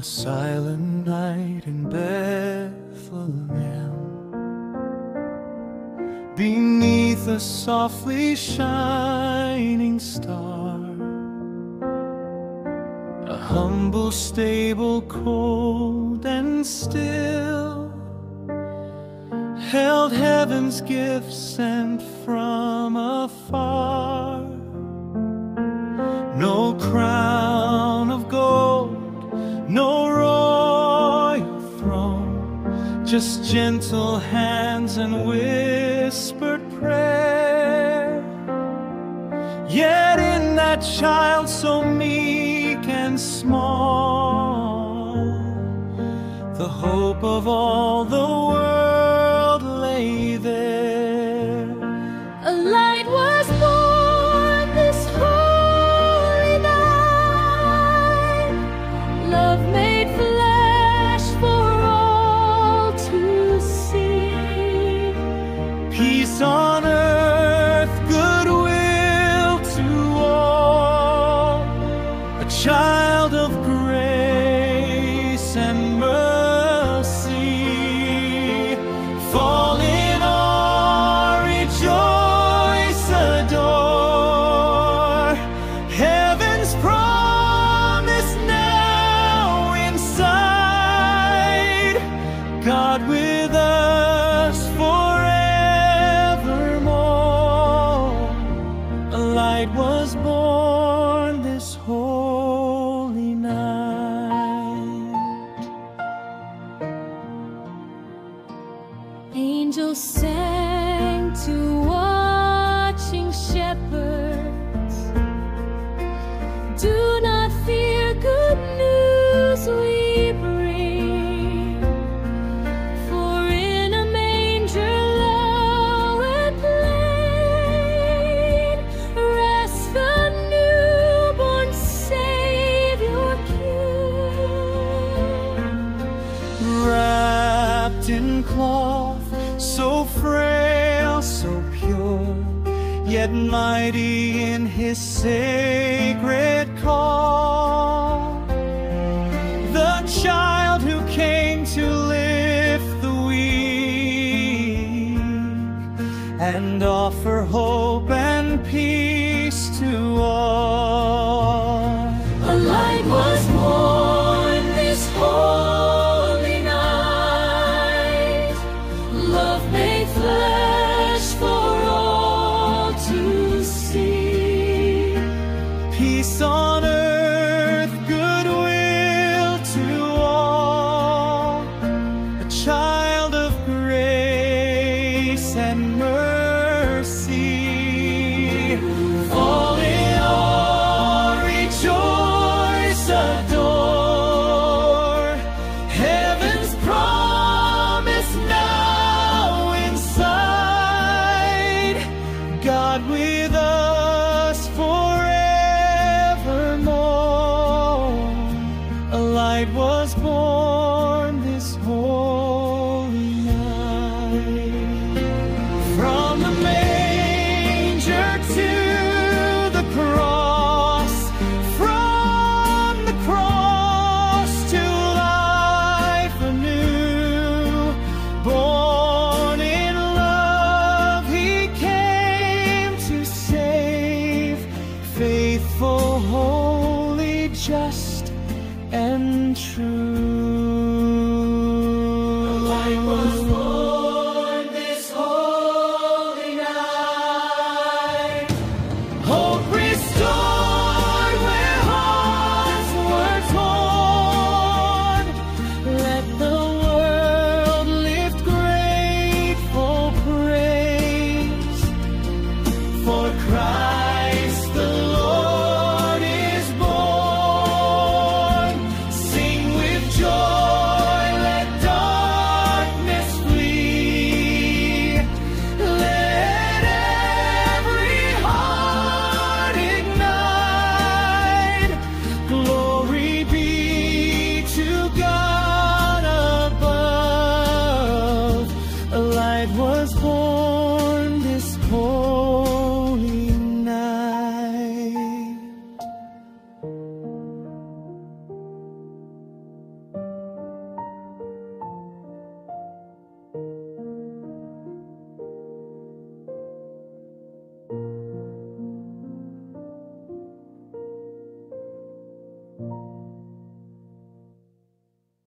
A silent night in Bethlehem, beneath a softly shining star, a humble stable, cold and still, held heaven's gifts sent from afar. No crown of gold, no royal throne, just gentle hands and whispered prayer. Yet in that child so meek and small, the hope of all the world lay there. A light was born this holy night, love made flesh for all to see. Peace on earth, goodwill to all, a child of grace and mercy. Fall in awe, rejoice, adore, heaven's promise now inside, God with us forevermore. A light was born this holy night. Angels sang to watching shepherds, do not fear, good news we bring. For in a manger low and plain rests the newborn Savior King. Wrapped in cloth, so frail, so pure, yet mighty in his sacred call, the child who came to lift the weak and offer hope